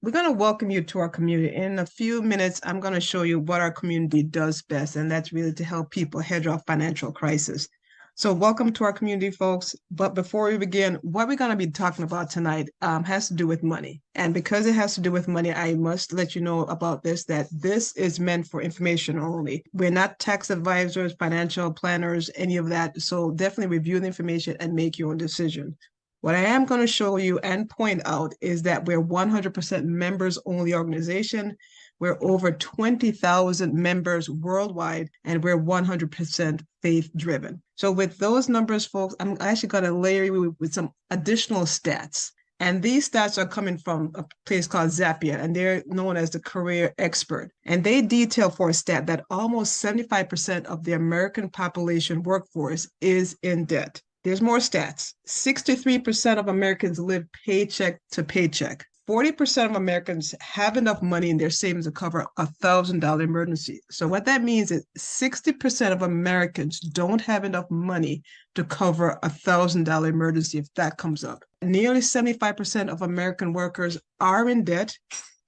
we're going to welcome you to our community. In a few minutes, I'm going to show you what our community does best, and that's really to help people hedge off financial crisis. So welcome to our community, folks. But before we begin, what we're going to be talking about tonight has to do with money. And because it has to do with money, I must let you know about this, that this is meant for information only. We're not tax advisors, financial planners, any of that. So definitely review the information and make your own decision. What I am going to show you and point out is that we're 100% members only organization. We're over 20,000 members worldwide, and we're 100% faith driven. So with those numbers, folks, I'm actually going to layer you with some additional stats. And these stats are coming from a place called Zapier, and they're known as the Career Expert. And they detail for a stat that almost 75% of the American population workforce is in debt. There's more stats. 63% of Americans live paycheck to paycheck. 40% of Americans have enough money in their savings to cover a $1,000 emergency. So what that means is 60% of Americans don't have enough money to cover a $1,000 emergency if that comes up. Nearly 75% of American workers are in debt,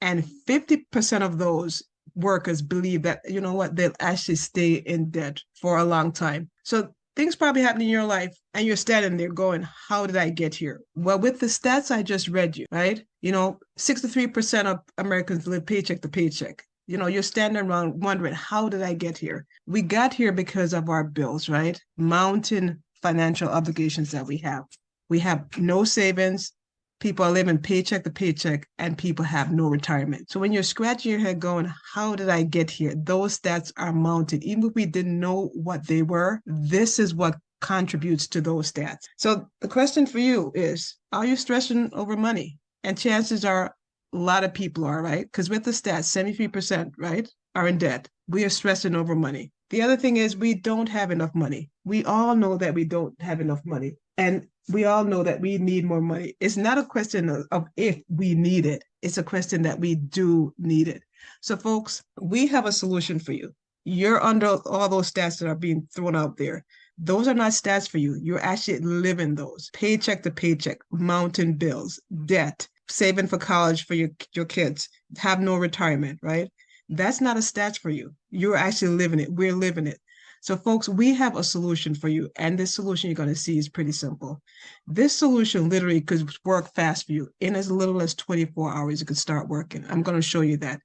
and 50% of those workers believe that, you know what, they'll actually stay in debt for a long time. So things probably happen in your life and you're standing there going, how did I get here? Well, with the stats I just read you, right? 63% of Americans live paycheck to paycheck. You're standing around wondering, how did I get here? We got here because of our bills, right? Mountain financial obligations that we have. We have no savings. People are living paycheck to paycheck, and people have no retirement. So when you're scratching your head going, how did I get here? Those stats are mounted. Even if we didn't know what they were, this is what contributes to those stats. So the question for you is, are you stressing over money? And chances are a lot of people are, right? Because with the stats, 73%, right, are in debt. We are stressing over money. The other thing is we don't have enough money. We all know that we don't have enough money. And we all know that we need more money. It's not a question of if we need it. It's a question that we do need it. So folks, we have a solution for you. You're under all those stats that are being thrown out there. Those are not stats for you. You're actually living those. Paycheck to paycheck, mountain bills, debt, saving for college for your kids, have no retirement, right? That's not a stats for you. You're actually living it. We're living it. So folks, we have a solution for you. And this solution you're going to see is pretty simple. This solution literally could work fast for you. In as little as 24 hours, it could start working. I'm going to show you that.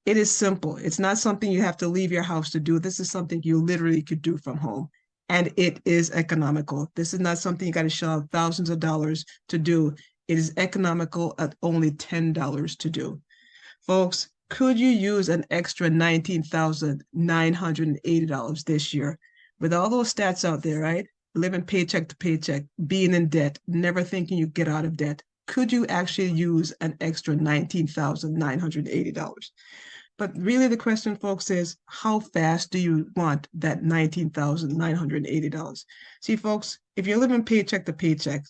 It is simple. It's not something you have to leave your house to do. This is something you literally could do from home. And it is economical. This is not something you got to shell out thousands of dollars to do. It is economical at only $10 to do. Folks, could you use an extra $19,980 this year? With all those stats out there, right? Living paycheck to paycheck, being in debt, never thinking you get out of debt. Could you actually use an extra $19,980? But really the question, folks, is how fast do you want that $19,980? See, folks, if you're living paycheck to paycheck,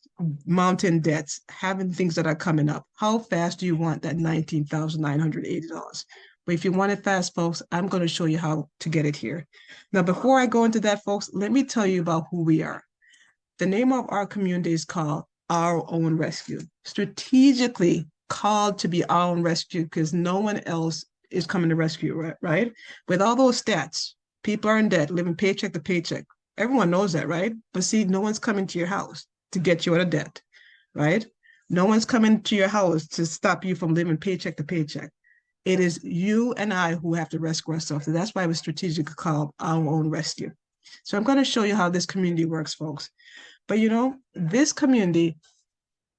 mountain debts, having things that are coming up, how fast do you want that $19,980? But if you want it fast, folks, I'm going to show you how to get it here. Now, before I go into that, folks, let me tell you about who we are. The name of our community is called Our Own Rescue, strategically called to be Our Own Rescue because no one else is coming to rescue, right? With all those stats, people are in debt, living paycheck to paycheck. Everyone knows that, right? But see, no one's coming to your house to get you out of debt, right? No one's coming to your house to stop you from living paycheck to paycheck. It is you and I who have to rescue ourselves. So that's why we're strategically called Our Own Rescue. So I'm going to show you how this community works, folks. But this community,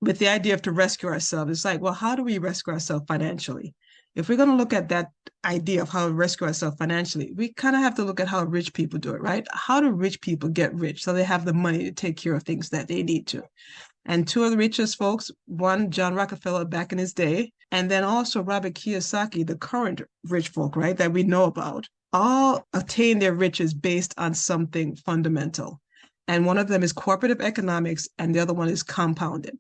with the idea of to rescue ourselves, it's like, well, how do we rescue ourselves financially? If we're going to look at that idea of how to rescue ourselves financially, we kind of have to look at how rich people do it, right? How do rich people get rich so they have the money to take care of things that they need to? And two of the richest folks, one, John Rockefeller back in his day, and then also Robert Kiyosaki, the current rich folk, right, that we know about, all attain their riches based on something fundamental. And one of them is cooperative economics, and the other one is compounding.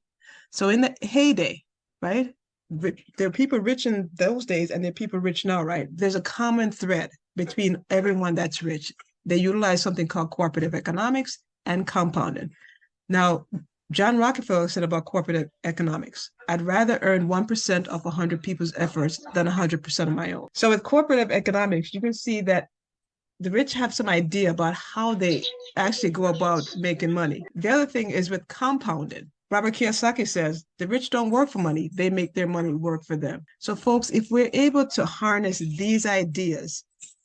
So in the heyday, right, there are people rich in those days and there are people rich now, right? There's a common thread between everyone that's rich. They utilize something called cooperative economics and compounding. Now, John Rockefeller said about corporate economics, I'd rather earn 1% of 100 people's efforts than 100% of my own. So with corporate economics, you can see that the rich have some idea about how they actually go about making money. The other thing is with compounding. Robert Kiyosaki says the rich don't work for money, they make their money work for them. So, folks, if we're able to harness these ideas,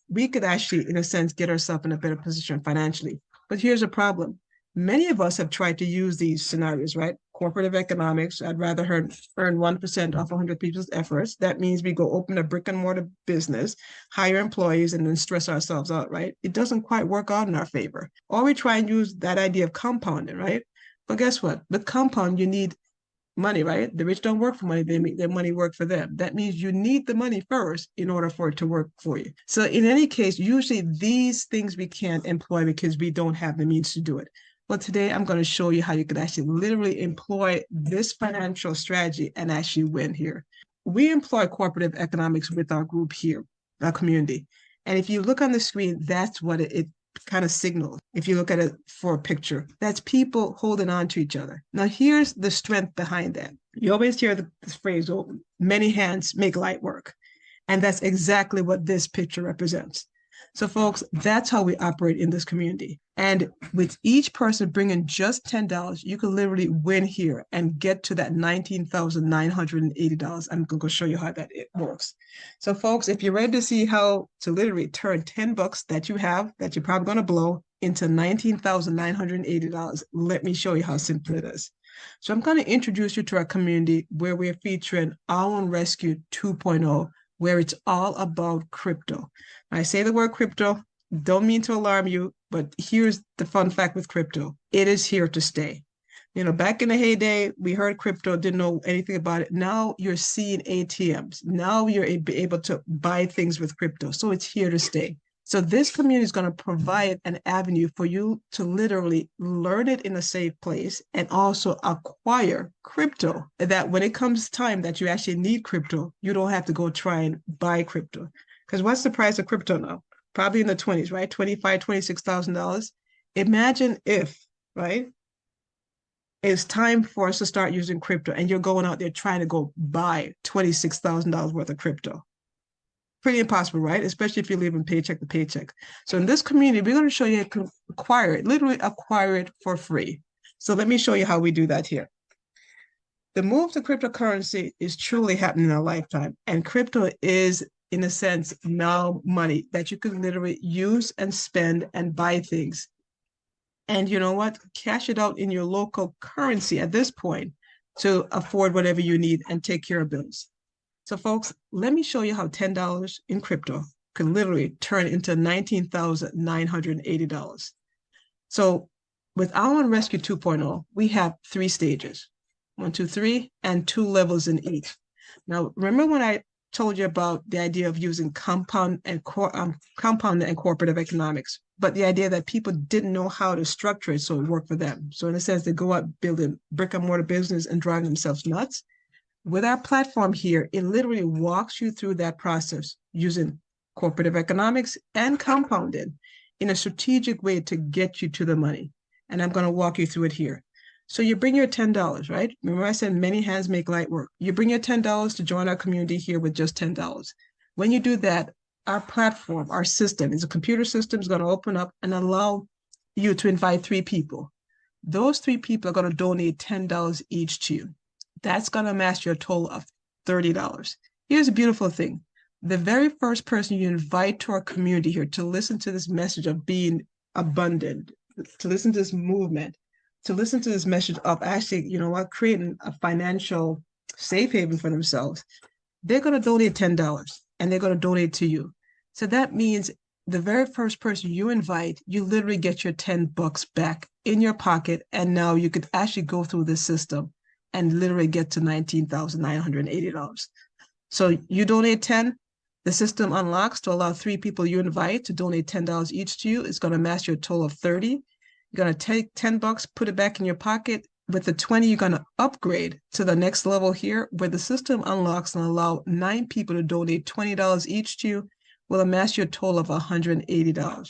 we could actually, in a sense, get ourselves in a better position financially. But here's a problem. Many of us have tried to use these scenarios, right? Cooperative economics, I'd rather earn 1% off 100 people's efforts. That means we go open a brick and mortar business, hire employees, and then stress ourselves out, right? It doesn't quite work out in our favor. Or we try and use that idea of compounding, right? But guess what? With compound, you need money, right? The rich don't work for money, they make their money work for them. That means you need the money first in order for it to work for you. So in any case, usually these things we can't employ because we don't have the means to do it. Well, today I'm going to show you how you can actually literally employ this financial strategy and actually win here. We employ cooperative economics with our group here, our community. And if you look on the screen, that's what it kind of signals. If you look at it for a picture, that's people holding on to each other. Now, here's the strength behind that. You always hear this phrase, oh, many hands make light work. And that's exactly what this picture represents. So, folks, that's how we operate in this community. And with each person bringing just $10, you can literally win here and get to that $19,980. I'm going to show you how that it works. So, folks, if you're ready to see how to literally turn 10 bucks that you have, that you're probably going to blow, into $19,980, let me show you how simple it is. So I'm going to introduce you to our community where we're featuring Our Own Rescue 2.0, where it's all about crypto. When I say the word crypto, don't mean to alarm you, but here's the fun fact with crypto. It is here to stay. You know, back in the heyday, we heard crypto, didn't know anything about it. Now you're seeing ATMs. Now you're able to buy things with crypto. So it's here to stay. So this community is going to provide an avenue for you to literally learn it in a safe place and also acquire crypto, that when it comes time that you actually need crypto, you don't have to go try and buy crypto. Because what's the price of crypto now? Probably in the 20s, right? $25,000, $26,000. Imagine if, right, it's time for us to start using crypto and you're going out there trying to go buy $26,000 worth of crypto. Pretty impossible, right? Especially if you're living paycheck to paycheck. So in this community, we're going to show you how to acquire it, literally acquire it for free. So let me show you how we do that here. The move to cryptocurrency is truly happening in our lifetime. And crypto is, in a sense, now money that you can literally use and spend and buy things. And you know what? Cash it out in your local currency at this point to afford whatever you need and take care of bills. So folks, let me show you how $10 in crypto can literally turn into $19,980. So with Our Own Rescue 2.0, we have 3 stages, 1, 2, 3, and 2 levels in each. Now, remember when I told you about the idea of using compound and cooperative economics, but the idea that people didn't know how to structure it so it worked for them. So in a sense, they go out building brick and mortar business and driving themselves nuts. With our platform here, it literally walks you through that process using cooperative economics and compounding in a strategic way to get you to the money. And I'm going to walk you through it here. So you bring your $10, right? Remember I said many hands make light work. You bring your $10 to join our community here with just $10. When you do that, our platform, our system, is a computer system, is going to open up and allow you to invite 3 people. Those 3 people are going to donate $10 each to you. That's going to amass your total of $30. Here's a beautiful thing. The very first person you invite to our community here to listen to this message of being abundant, to listen to this movement, to listen to this message of actually, you know what, creating a financial safe haven for themselves, they're going to donate $10 and they're going to donate to you. So that means the very first person you invite, you literally get your 10 bucks back in your pocket. And now you could actually go through this system and literally get to $19,980. So you donate 10, the system unlocks to allow 3 people you invite to donate $10 each to you. It's going to amass your total of 30. You're going to take 10 bucks, put it back in your pocket. With the 20, you're going to upgrade to the next level here where the system unlocks and allow 9 people to donate $20 each to you, will amass your total of $180. You're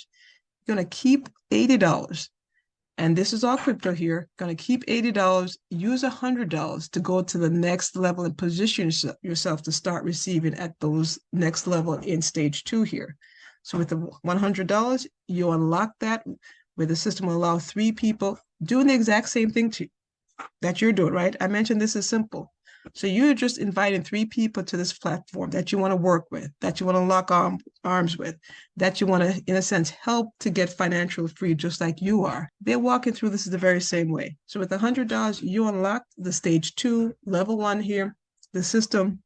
going to keep $80 And this is all crypto here. Going to keep $80, use $100 to go to the next level and position yourself to start receiving at those next level in stage 2 here. So with the $100, you unlock that where the system will allow 3 people doing the exact same thing that you're doing, right? I mentioned this is simple. So you're just inviting 3 people to this platform that you want to work with, that you want to lock arms with, that you want to, in a sense, help to get financially free just like you are. They're walking through this the very same way. So with $100, you unlock the stage 2, level 1 here. The system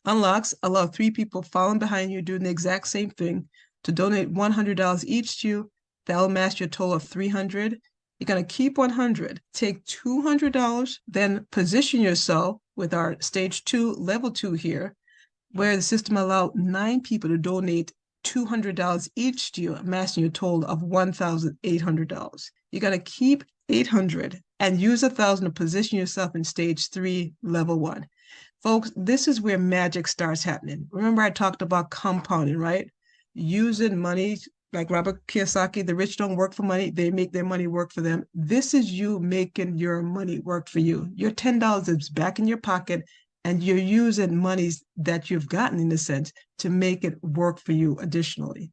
unlocks, allow 3 people following behind you doing the exact same thing to donate $100 each to you. That'll match your total of $300. You're going to keep $100, take $200, then position yourself with our stage 2, level 2 here, where the system allowed 9 people to donate $200 each to you, matching your total of $1,800. You're going to keep $800 and use $1,000 to position yourself in stage 3, level 1. Folks, this is where magic starts happening. Remember I talked about compounding, right? Using money, like Robert Kiyosaki, the rich don't work for money, they make their money work for them. This is you making your money work for you. Your $10 is back in your pocket and you're using monies that you've gotten, in a sense, to make it work for you additionally.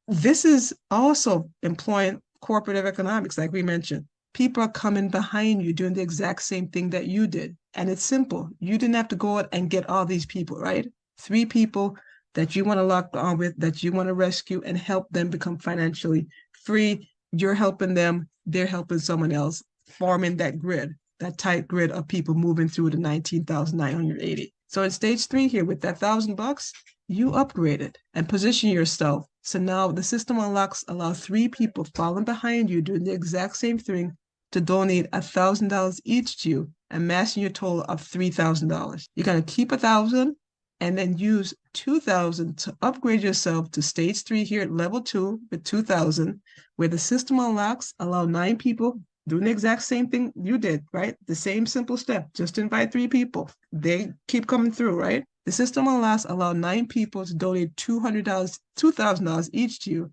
This is also employing cooperative economics, like we mentioned. People are coming behind you doing the exact same thing that you did. And it's simple. You didn't have to go out and get all these people, right? 3 people that you want to lock on with, that you want to rescue and help them become financially free. You're helping them, they're helping someone else, forming that grid, that tight grid of people moving through the 19,980. So in stage 3 here, with that $1,000, you upgrade it and position yourself. So now the system allow 3 people following behind you doing the exact same thing to donate $1,000 each to you and matching your total of $3,000. You're going to keep $1,000 and then use $2,000 to upgrade yourself to stage 3 here at level 2 with $2,000, where the system allow 9 people doing the exact same thing you did, right? The same simple step, just invite 3 people. They keep coming through, right? The system allow 9 people to donate $2,000 each to you,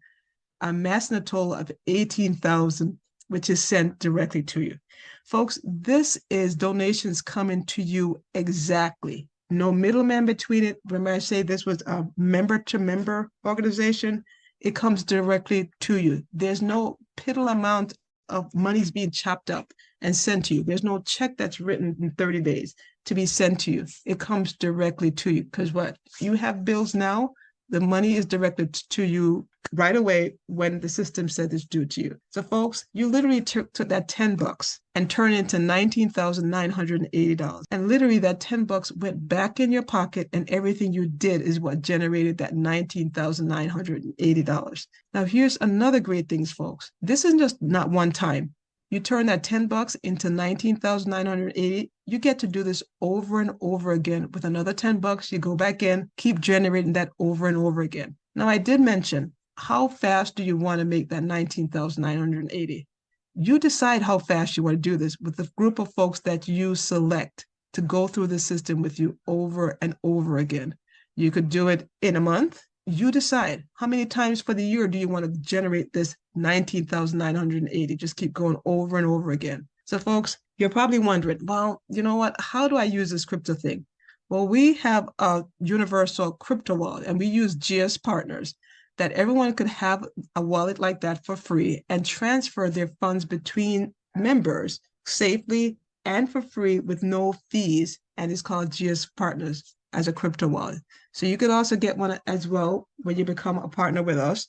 amassing a total of $18,000, which is sent directly to you. Folks, this is donations coming to you exactly. No middleman between it. Remember I say this was a member-to-member organization. It comes directly to you. There's no piddle amount of money's being chopped up and sent to you. There's no check that's written in 30 days to be sent to you. It comes directly to you because what? You have bills now, the money is directed to you right away when the system said it's due to you. So folks, you literally took that $10 and turned it into $19,980. And literally that $10 went back in your pocket and everything you did is what generated that $19,980. Now here's another great thing, folks. This is just not one time. You turn that $10 into $19,980. You get to do this over and over again with another $10. You go back in, keep generating that over and over again. Now, I did mention, how fast do you want to make that $19,980? You decide how fast you want to do this with the group of folks that you select to go through the system with you over and over again. You could do it in a month. You decide how many times for the year do you want to generate this 19,980. Just keep going over and over again. So folks, you're probably wondering, well, you know what? How do I use this crypto thing? Well, we have a universal crypto wallet and we use GS partners that everyone could have a wallet like that for free and transfer their funds between members safely and for free with no fees. And it's called GS partners as a crypto wallet. So you could also get one as well when you become a partner with us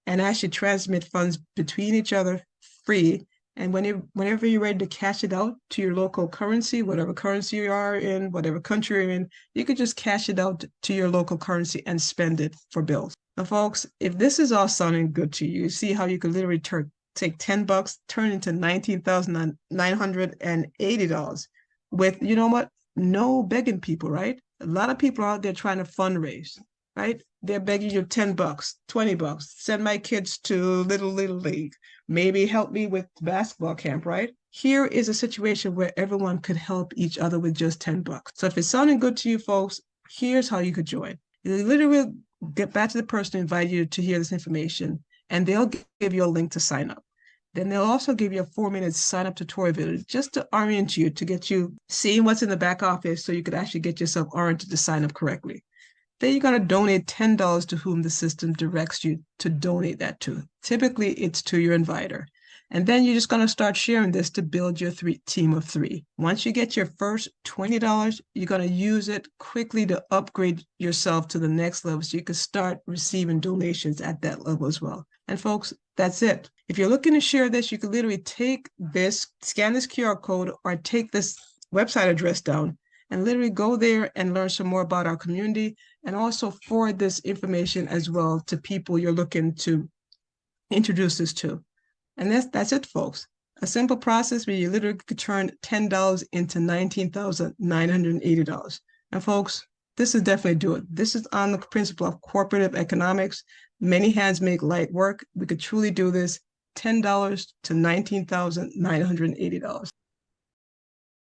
and actually transmit funds between each other free. And whenever you're ready to cash it out to your local currency, whatever currency you are in, whatever country you're in, you could just cash it out to your local currency and spend it for bills. Now, folks, if this is all sounding good to you, you see how you could literally take $10, turn into $19,980 with, you know what? No begging people, right? A lot of people out there trying to fundraise, right? They're begging you $10, $20, send my kids to Little League, maybe help me with basketball camp, right? Here is a situation where everyone could help each other with just $10. So if it's sounding good to you folks, here's how you could join. You literally get back to the person who invited you to hear this information, and they'll give you a link to sign up. Then they'll also give you a 4-minute sign up tutorial video just to orient you, to get you seeing what's in the back office so you could actually get yourself oriented to sign up correctly. Then you're going to donate $10 to whom the system directs you to donate that to. Typically, it's to your inviter. And then you're just going to start sharing this to build your team of 3. Once you get your first $20, you're going to use it quickly to upgrade yourself to the next level so you can start receiving donations at that level as well. And folks, that's it. If you're looking to share this, you can literally take this, scan this QR code, or take this website address down and literally go there and learn some more about our community, and also forward this information as well to people you're looking to introduce this to. And that's it, folks. A simple process where you literally could turn $10 into $19,980. And folks, this is definitely do it. This is on the principle of cooperative economics. Many hands make light work. We could truly do this. $10 to $19,980.